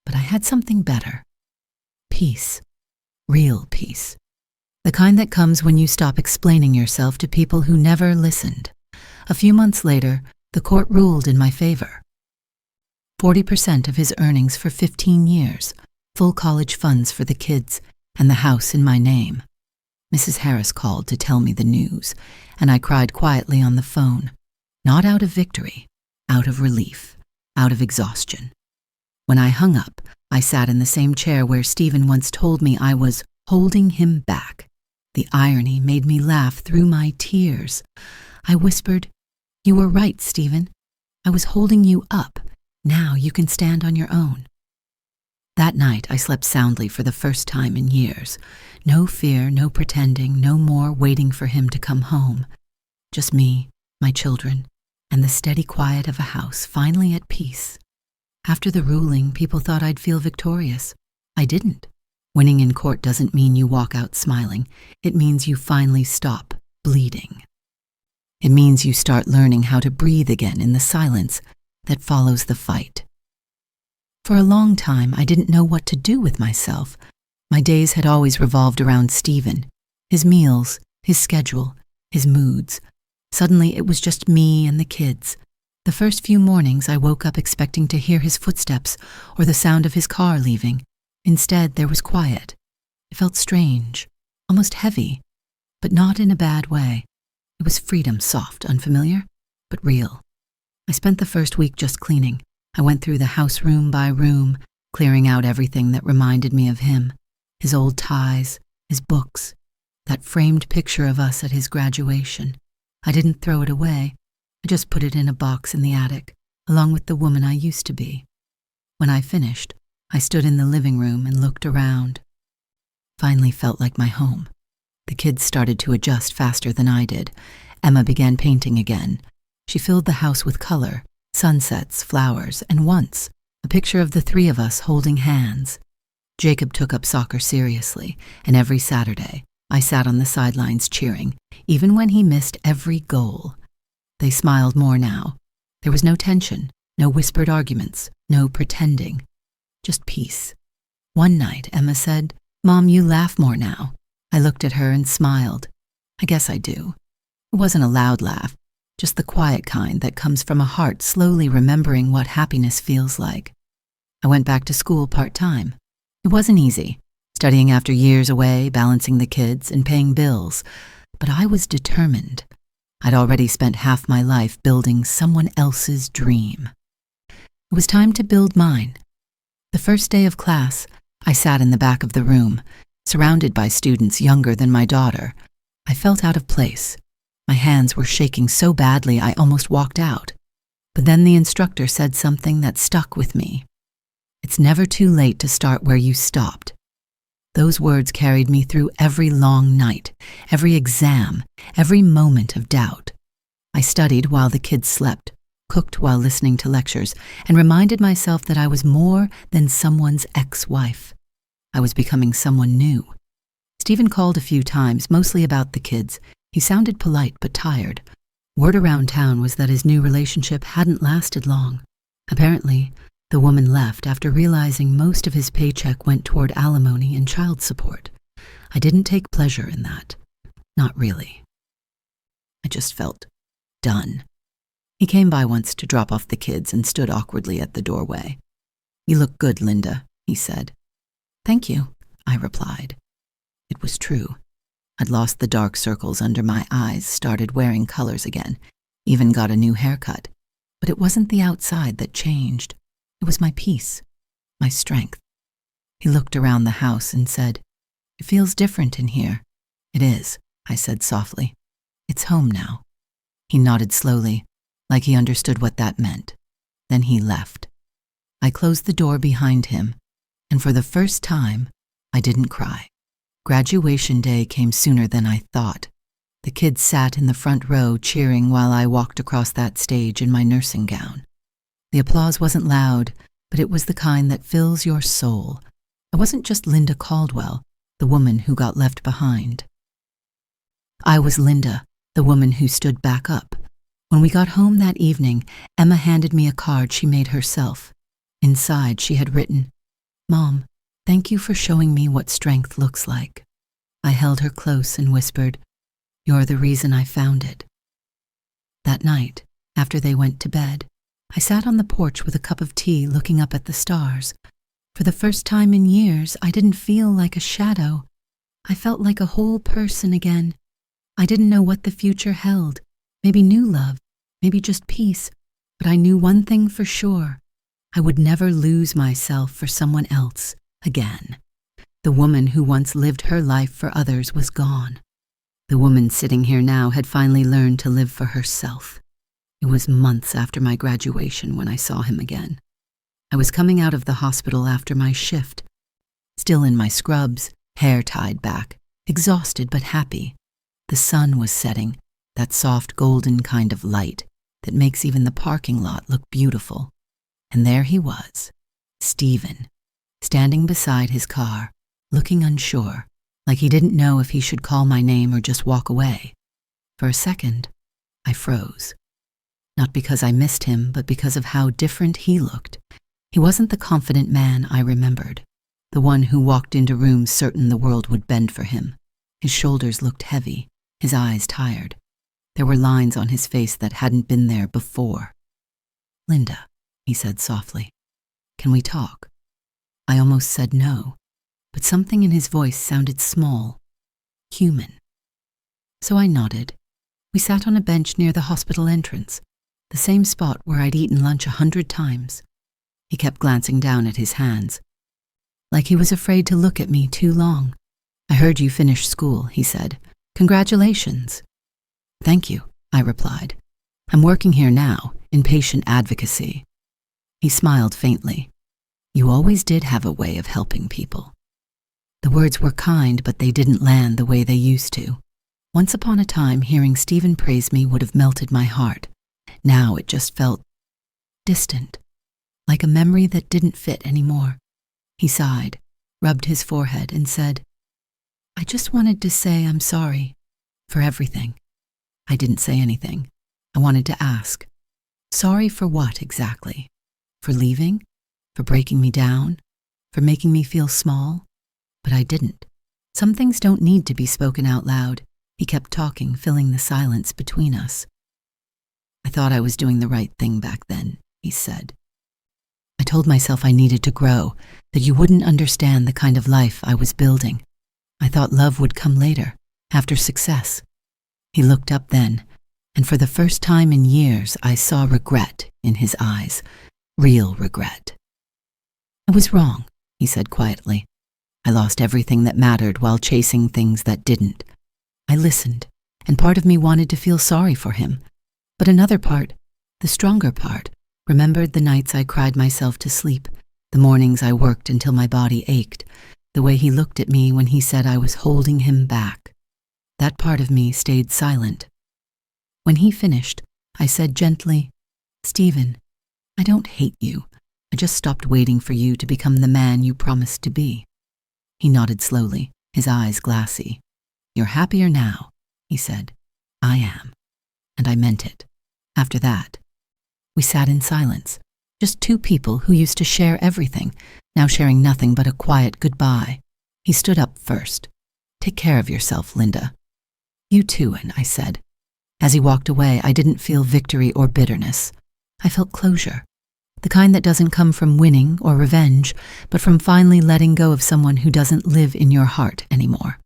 But I had something better. Peace. Real peace. The kind that comes when you stop explaining yourself to people who never listened. A few months later, the court ruled in my favor. 40% of his earnings for 15 years, full college funds for the kids, and the house in my name. Mrs. Harris called to tell me the news, and I cried quietly on the phone, not out of victory, out of relief, out of exhaustion. When I hung up, I sat in the same chair where Stephen once told me I was holding him back. The irony made me laugh through my tears. I whispered, "You were right, Stephen. I was holding you up. Now you can stand on your own." That night, I slept soundly for the first time in years. No fear, no pretending, no more waiting for him to come home. Just me, my children, and the steady quiet of a house finally at peace. After the ruling, people thought I'd feel victorious. I didn't. Winning in court doesn't mean you walk out smiling. It means you finally stop bleeding. It means you start learning how to breathe again in the silence that follows the fight. For a long time, I didn't know what to do with myself. My days had always revolved around Stephen, his meals, his schedule, his moods. Suddenly, it was just me and the kids. The first few mornings, I woke up expecting to hear his footsteps or the sound of his car leaving. Instead, there was quiet. It felt strange, almost heavy, but not in a bad way. It was freedom, soft, unfamiliar, but real. I spent the first week just cleaning. I went through the house room by room, clearing out everything that reminded me of him, his old ties, his books, that framed picture of us at his graduation. I didn't throw it away. I just put it in a box in the attic, along with the woman I used to be. When I finished, I stood in the living room and looked around. Finally felt like my home. The kids started to adjust faster than I did. Emma began painting again. She filled the house with color, sunsets, flowers, and once, a picture of the three of us holding hands. Jacob took up soccer seriously, and every Saturday, I sat on the sidelines cheering, even when he missed every goal. They smiled more now. There was no tension, no whispered arguments, no pretending. Just peace. One night, Emma said, "Mom, you laugh more now." I looked at her and smiled. I guess I do. It wasn't a loud laugh, just the quiet kind that comes from a heart slowly remembering what happiness feels like. I went back to school part-time. It wasn't easy, studying after years away, balancing the kids, and paying bills. But I was determined. I'd already spent half my life building someone else's dream. It was time to build mine. The first day of class, I sat in the back of the room, surrounded by students younger than my daughter. I felt out of place. My hands were shaking so badly I almost walked out. But then the instructor said something that stuck with me. "It's never too late to start where you stopped." Those words carried me through every long night, every exam, every moment of doubt. I studied while the kids slept, cooked while listening to lectures, and reminded myself that I was more than someone's ex-wife. I was becoming someone new. Stephen called a few times, mostly about the kids. He sounded polite but tired. Word around town was that his new relationship hadn't lasted long. Apparently, the woman left after realizing most of his paycheck went toward alimony and child support. I didn't take pleasure in that. Not really. I just felt done. He came by once to drop off the kids and stood awkwardly at the doorway. "You look good, Linda," he said. "Thank you," I replied. It was true. I'd lost the dark circles under my eyes, started wearing colors again. even got a new haircut. But it wasn't the outside that changed. It was my peace, my strength. He looked around the house and said, "It feels different in here." "It is," I said softly. "It's home now." He nodded slowly, like he understood what that meant. Then he left. I closed the door behind him, and for the first time, I didn't cry. Graduation day came sooner than I thought. The kids sat in the front row cheering while I walked across that stage in my nursing gown. The applause wasn't loud, but it was the kind that fills your soul. I wasn't just Linda Caldwell, the woman who got left behind. I was Linda, the woman who stood back up. When we got home that evening, Emma handed me a card she made herself. Inside, she had written, "Mom, thank you for showing me what strength looks like." I held her close and whispered, "You're the reason I found it." That night, after they went to bed, I sat on the porch with a cup of tea looking up at the stars. For the first time in years, I didn't feel like a shadow. I felt like a whole person again. I didn't know what the future held. Maybe new love, maybe just peace, but I knew one thing for sure. I would never lose myself for someone else again. The woman who once lived her life for others was gone. The woman sitting here now had finally learned to live for herself. It was months after my graduation when I saw him again. I was coming out of the hospital after my shift, still in my scrubs, hair tied back, exhausted but happy. The sun was setting, that soft golden kind of light that makes even the parking lot look beautiful. And there he was, Stephen, standing beside his car, looking unsure, like he didn't know if he should call my name or just walk away. For a second, I froze. Not because I missed him, but because of how different he looked. He wasn't the confident man I remembered, the one who walked into rooms certain the world would bend for him. His shoulders looked heavy, his eyes tired. There were lines on his face that hadn't been there before. "Linda," he said softly, "can we talk?" I almost said no, but something in his voice sounded small, human. So I nodded. We sat on a bench near the hospital entrance, the same spot where I'd eaten lunch 100 times. He kept glancing down at his hands, like he was afraid to look at me too long. "I heard you finished school," he said. "Congratulations." "Thank you," I replied. "I'm working here now, in patient advocacy." He smiled faintly. "You always did have a way of helping people." The words were kind, but they didn't land the way they used to. Once upon a time, hearing Stephen praise me would have melted my heart. Now it just felt distant, like a memory that didn't fit anymore. He sighed, rubbed his forehead, and said, "I just wanted to say I'm sorry for everything." I didn't say anything. I wanted to ask, sorry for what exactly? For leaving? For breaking me down? For making me feel small? But I didn't. Some things don't need to be spoken out loud. He kept talking, filling the silence between us. "I thought I was doing the right thing back then," he said. "I told myself I needed to grow, that you wouldn't understand the kind of life I was building. I thought love would come later, after success." He looked up then, and for the first time in years I saw regret in his eyes, real regret. "I was wrong," he said quietly. "I lost everything that mattered while chasing things that didn't. I listened, and part of me wanted to feel sorry for him. But another part, the stronger part, remembered the nights I cried myself to sleep, the mornings I worked until my body ached, the way he looked at me when he said I was holding him back. That part of me stayed silent. When he finished, I said gently, "Stephen, I don't hate you. I just stopped waiting for you to become the man you promised to be." He nodded slowly, his eyes glassy. "You're happier now," he said. "I am." And I meant it. After that, we sat in silence, just two people who used to share everything, now sharing nothing but a quiet goodbye. He stood up first. "Take care of yourself, Linda." "You too," and I said. As he walked away, I didn't feel victory or bitterness. I felt closure, the kind that doesn't come from winning or revenge, but from finally letting go of someone who doesn't live in your heart anymore.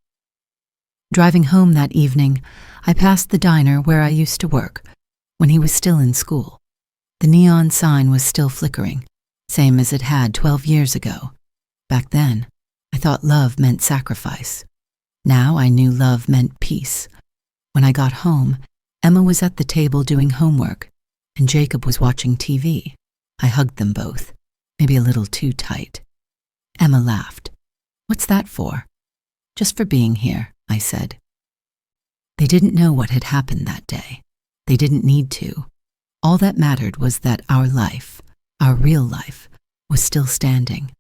Driving home that evening, I passed the diner where I used to work. when he was still in school. The neon sign was still flickering, same as it had 12 years ago. Back then, I thought love meant sacrifice. Now I knew love meant peace. When I got home, Emma was at the table doing homework, and Jacob was watching TV. I hugged them both, maybe a little too tight. Emma laughed. "What's that for?" "Just for being here," I said. They didn't know what had happened that day. They didn't need to. All that mattered was that our life, our real life, was still standing.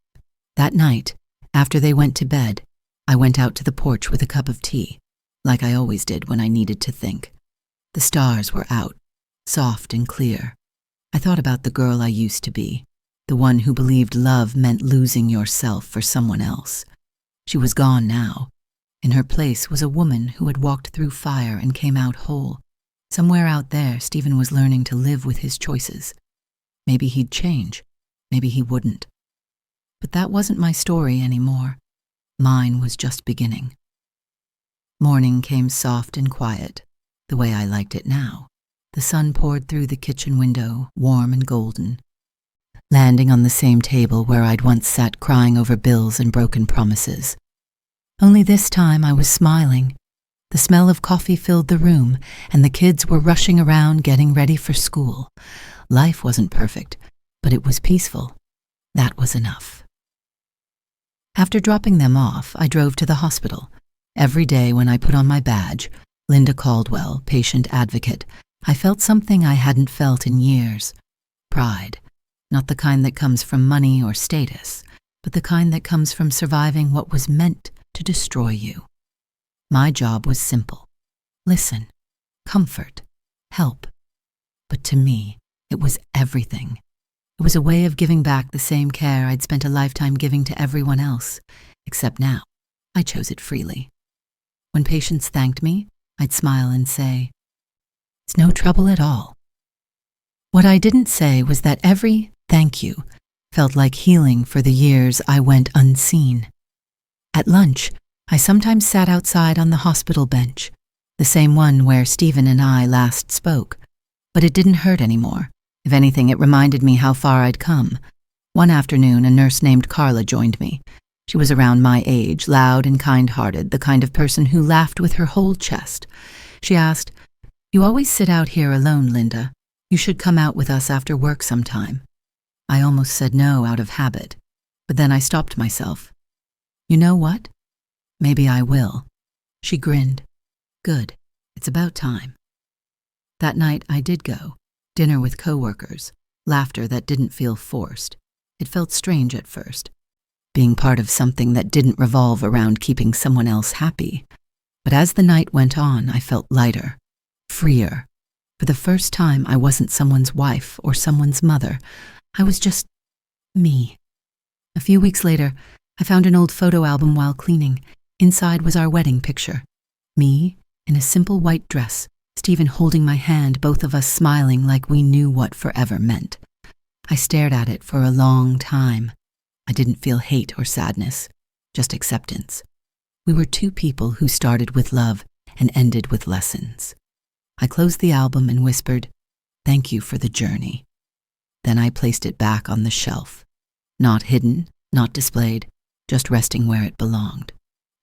That night, after they went to bed, I went out to the porch with a cup of tea, like I always did when I needed to think. The stars were out, soft and clear. I thought about the girl I used to be, the one who believed love meant losing yourself for someone else. She was gone now. In her place was a woman who had walked through fire and came out whole. Somewhere out there, Stephen was learning to live with his choices. Maybe he'd change. Maybe he wouldn't. But that wasn't my story anymore. Mine was just beginning. Morning came soft and quiet, the way I liked it now. The sun poured through the kitchen window, warm and golden, landing on the same table where I'd once sat crying over bills and broken promises. Only this time I was smiling. The smell of coffee filled the room, and the kids were rushing around getting ready for school. Life wasn't perfect, but it was peaceful. That was enough. After dropping them off, I drove to the hospital. Every day when I put on my badge, Linda Caldwell, patient advocate, I felt something I hadn't felt in years. Pride. Not the kind that comes from money or status, but the kind that comes from surviving what was meant to destroy you. My job was simple. Listen, comfort, help. But to me, it was everything. It was a way of giving back the same care I'd spent a lifetime giving to everyone else, except now I chose it freely. When patients thanked me, I'd smile and say, "It's no trouble at all." What I didn't say was that every thank you felt like healing for the years I went unseen. At lunch, I sometimes sat outside on the hospital bench, the same one where Stephen and I last spoke, but it didn't hurt anymore. If anything, it reminded me how far I'd come. One afternoon, a nurse named Carla joined me. She was around my age, loud and kind-hearted, the kind of person who laughed with her whole chest. She asked, "You always sit out here alone, Linda. You should come out with us after work sometime." I almost said no out of habit, but then I stopped myself. "You know what? Maybe I will." She grinned. "Good. It's about time." That night I did go. Dinner with coworkers. Laughter that didn't feel forced. It felt strange at first, being part of something that didn't revolve around keeping someone else happy. But as the night went on, I felt lighter, freer. For the first time, I wasn't someone's wife or someone's mother. I was just me. A few weeks later, I found an old photo album while cleaning. Inside was our wedding picture. Me, in a simple white dress, Stephen holding my hand, both of us smiling like we knew what forever meant. I stared at it for a long time. I didn't feel hate or sadness, just acceptance. We were two people who started with love and ended with lessons. I closed the album and whispered, "Thank you for the journey." Then I placed it back on the shelf. Not hidden, not displayed, just resting where it belonged.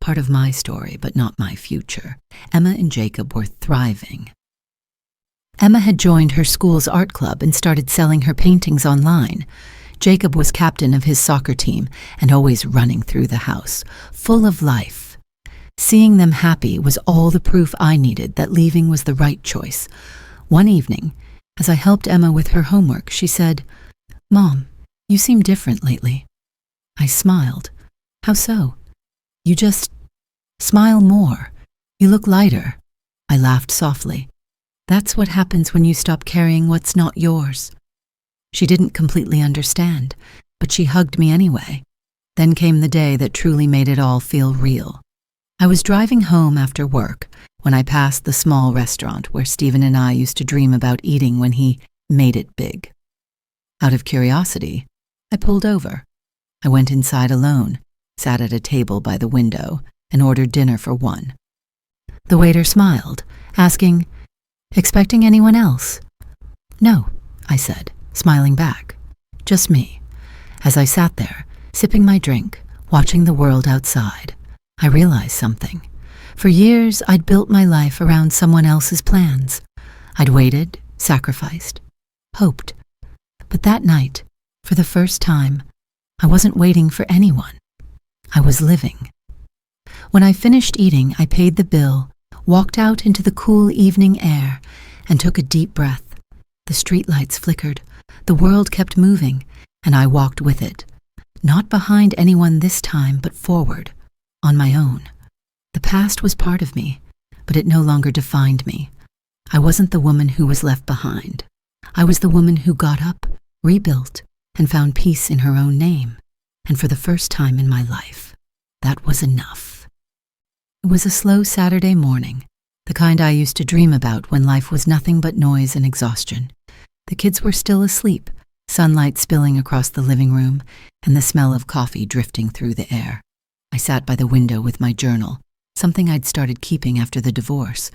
Part of my story, but not my future. Emma and Jacob were thriving. Emma had joined her school's art club and started selling her paintings online. Jacob was captain of his soccer team and always running through the house, full of life. Seeing them happy was all the proof I needed that leaving was the right choice. One evening, as I helped Emma with her homework, she said, "Mom, you seem different lately." I smiled. "How so?" "You just smile more. You look lighter." I laughed softly. "That's what happens when you stop carrying what's not yours." She didn't completely understand, but she hugged me anyway. Then came the day that truly made it all feel real. I was driving home after work when I passed the small restaurant where Stephen and I used to dream about eating when he made it big. Out of curiosity, I pulled over. I went inside alone, sat at a table by the window, and ordered dinner for one. The waiter smiled, asking, "Expecting anyone else?" No, I said, smiling back. Just me. As I sat there, sipping my drink, watching the world outside, I realized something. For years, I'd built my life around someone else's plans. I'd waited, sacrificed, hoped. But that night, for the first time, I wasn't waiting for anyone. I was living. When I finished eating, I paid the bill, walked out into the cool evening air, and took a deep breath. The streetlights flickered, the world kept moving, and I walked with it. Not behind anyone this time, but forward, on my own. The past was part of me, but it no longer defined me. I wasn't the woman who was left behind. I was the woman who got up, rebuilt, and found peace in her own name. And for the first time in my life, that was enough. It was a slow Saturday morning, the kind I used to dream about when life was nothing but noise and exhaustion. The kids were still asleep, sunlight spilling across the living room, and the smell of coffee drifting through the air. I sat by the window with my journal, something I'd started keeping after the divorce.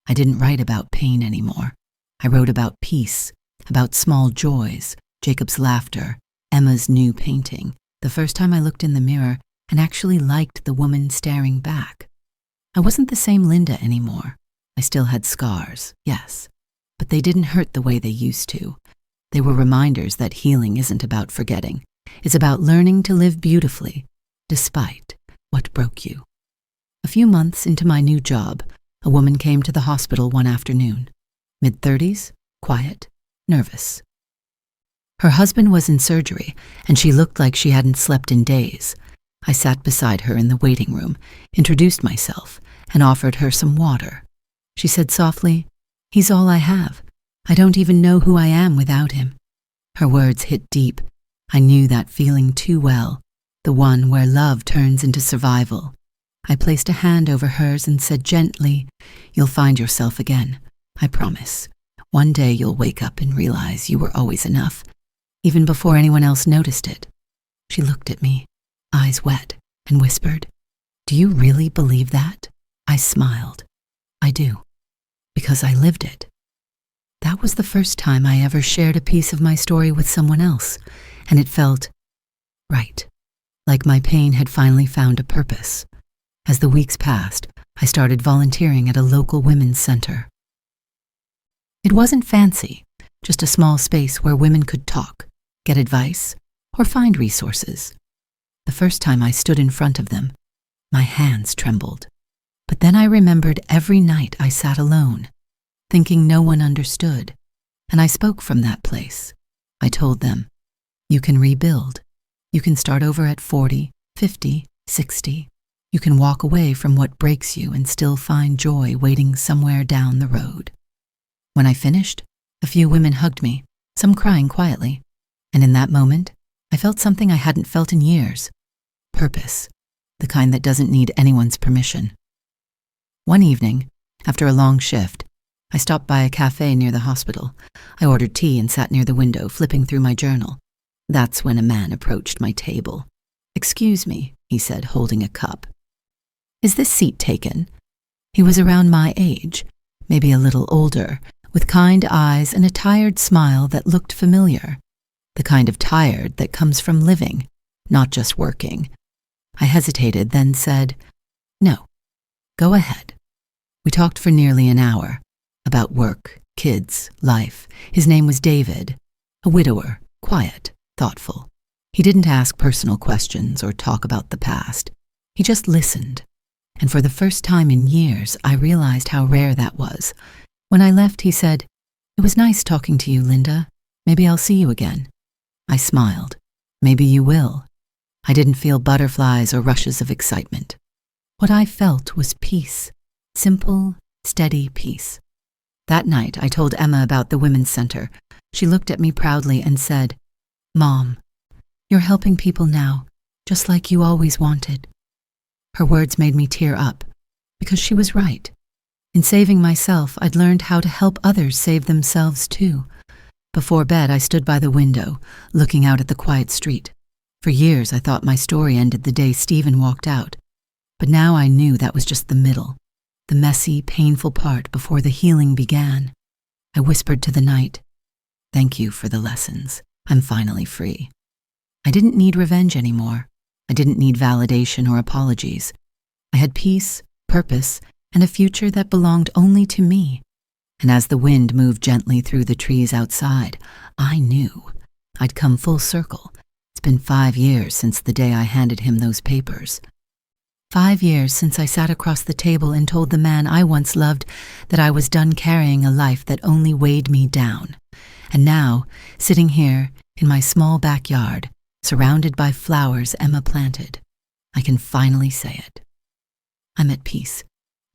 I didn't write about pain anymore. I wrote about peace, about small joys, Jacob's laughter, Emma's new painting, the first time I looked in the mirror and actually liked the woman staring back. I wasn't the same Linda anymore. I still had scars, yes, but they didn't hurt the way they used to. They were reminders that healing isn't about forgetting. It's about learning to live beautifully, despite what broke you. A few months into my new job, a woman came to the hospital one afternoon. Mid-30s, quiet, nervous. Her husband was in surgery, and she looked like she hadn't slept in days. I sat beside her in the waiting room, introduced myself, and offered her some water. She said softly, "He's all I have. I don't even know who I am without him." Her words hit deep. I knew that feeling too well, the one where love turns into survival. I placed a hand over hers and said gently, "You'll find yourself again. I promise. One day you'll wake up and realize you were always enough, even before anyone else noticed it." She looked at me, eyes wet, and whispered, "Do you really believe that?" I smiled. "I do, because I lived it." That was the first time I ever shared a piece of my story with someone else, and it felt right, like my pain had finally found a purpose. As the weeks passed, I started volunteering at a local women's center. It wasn't fancy, just a small space where women could talk, get advice, or find resources. The first time I stood in front of them, my hands trembled. But then I remembered every night I sat alone, thinking no one understood, and I spoke from that place. I told them, "You can rebuild. You can start over at 40, 50, 60. You can walk away from what breaks you and still find joy waiting somewhere down the road." When I finished, a few women hugged me, some crying quietly, and in that moment, I felt something I hadn't felt in years. Purpose, the kind that doesn't need anyone's permission. One evening, after a long shift, I stopped by a cafe near the hospital. I ordered tea and sat near the window, flipping through my journal. That's when a man approached my table. "Excuse me," he said, holding a cup. "Is this seat taken?" He was around my age, maybe a little older, with kind eyes and a tired smile that looked familiar. The kind of tired that comes from living, not just working. I hesitated, then said, "No, go ahead." We talked for nearly an hour, about work, kids, life. His name was David, a widower, quiet, thoughtful. He didn't ask personal questions or talk about the past. He just listened. And for the first time in years, I realized how rare that was. When I left, he said, "It was nice talking to you, Linda. Maybe I'll see you again." I smiled. "Maybe you will." I didn't feel butterflies or rushes of excitement. What I felt was peace, simple, steady peace. That night, I told Emma about the Women's Center. She looked at me proudly and said, "Mom, you're helping people now, just like you always wanted." Her words made me tear up, because she was right. In saving myself, I'd learned how to help others save themselves too. Before bed, I stood by the window, looking out at the quiet street. For years, I thought my story ended the day Stephen walked out. But now I knew that was just the middle, the messy, painful part before the healing began. I whispered to the night, Thank you for the lessons. I'm finally free. I didn't need revenge anymore. I didn't need validation or apologies. I had peace, purpose, and a future that belonged only to me. And as the wind moved gently through the trees outside, I knew I'd come full circle. It's been 5 years since the day I handed him those papers. 5 years since I sat across the table and told the man I once loved that I was done carrying a life that only weighed me down. And now, sitting here in my small backyard, surrounded by flowers Emma planted, I can finally say it. I'm at peace.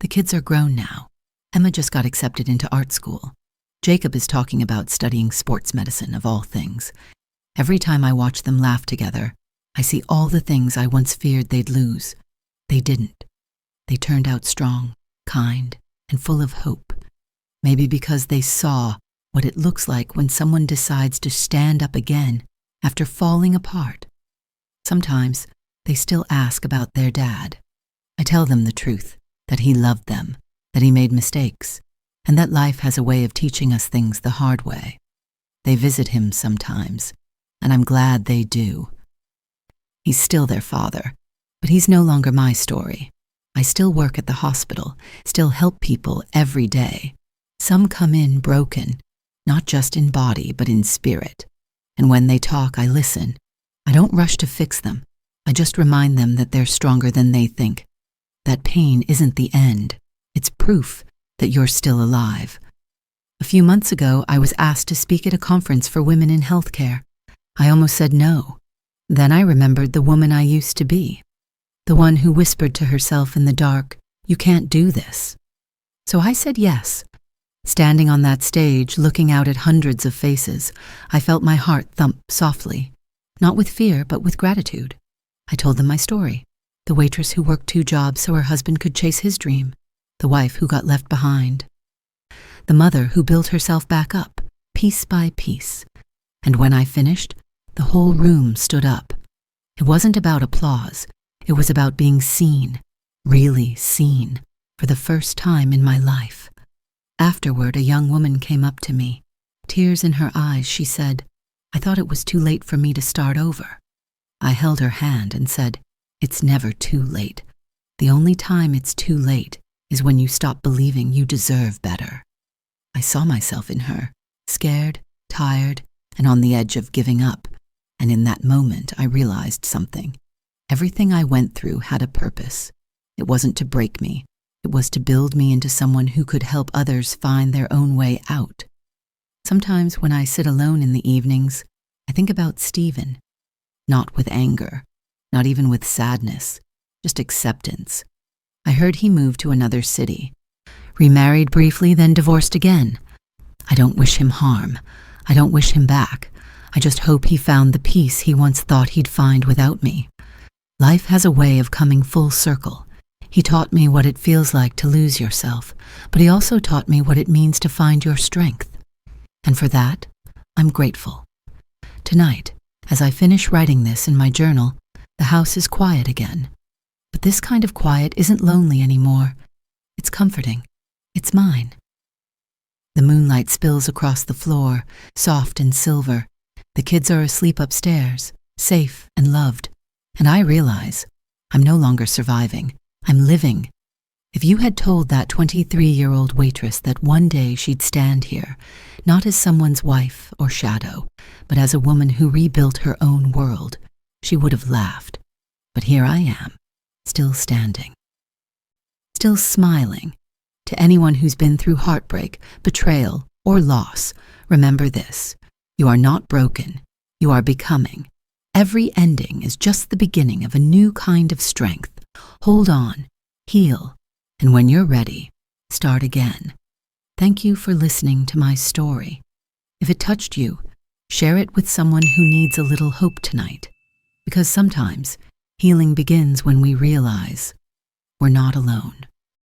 The kids are grown now. Emma just got accepted into art school. Jacob is talking about studying sports medicine, of all things. Every time I watch them laugh together, I see all the things I once feared they'd lose. They didn't. They turned out strong, kind, and full of hope. Maybe because they saw what it looks like when someone decides to stand up again after falling apart. Sometimes they still ask about their dad. I tell them the truth, that he loved them, that he made mistakes, and that life has a way of teaching us things the hard way. They visit him sometimes, and I'm glad they do. He's still their father, but he's no longer my story. I still work at the hospital, still help people every day. Some come in broken, not just in body, but in spirit. And when they talk, I listen. I don't rush to fix them. I just remind them that they're stronger than they think. That pain isn't the end. It's proof that you're still alive. A few months ago, I was asked to speak at a conference for women in healthcare. I almost said no. Then I remembered the woman I used to be. The one who whispered to herself in the dark, "You can't do this." So I said yes. Standing on that stage, looking out at hundreds of faces, I felt my heart thump softly, not with fear, but with gratitude. I told them my story. The waitress who worked 2 jobs so her husband could chase his dream. The wife who got left behind. The mother who built herself back up, piece by piece. And when I finished, the whole room stood up. It wasn't about applause. It was about being seen, really seen, for the first time in my life. Afterward, a young woman came up to me. Tears in her eyes, she said, "I thought it was too late for me to start over." I held her hand and said, "It's never too late. The only time it's too late is when you stop believing you deserve better." I saw myself in her, scared, tired, and on the edge of giving up. And in that moment, I realized something. Everything I went through had a purpose. It wasn't to break me. It was to build me into someone who could help others find their own way out. Sometimes when I sit alone in the evenings, I think about Stephen. Not with anger, not even with sadness, just acceptance. I heard he moved to another city, remarried briefly, then divorced again. I don't wish him harm. I don't wish him back. I just hope he found the peace he once thought he'd find without me. Life has a way of coming full circle. He taught me what it feels like to lose yourself, but he also taught me what it means to find your strength. And for that, I'm grateful. Tonight, as I finish writing this in my journal, the house is quiet again. But this kind of quiet isn't lonely anymore. It's comforting. It's mine. The moonlight spills across the floor, soft and silver. The kids are asleep upstairs, safe and loved. And I realize I'm no longer surviving. I'm living. If you had told that 23-year-old waitress that one day she'd stand here, not as someone's wife or shadow, but as a woman who rebuilt her own world, she would have laughed. But here I am, still standing, still smiling. To anyone who's been through heartbreak, betrayal, or loss, remember this: you are not broken. You are becoming. Every ending is just the beginning of a new kind of strength. Hold on, heal, and when you're ready, start again. Thank you for listening to my story. If it touched you, share it with someone who needs a little hope tonight. Because sometimes healing begins when we realize we're not alone.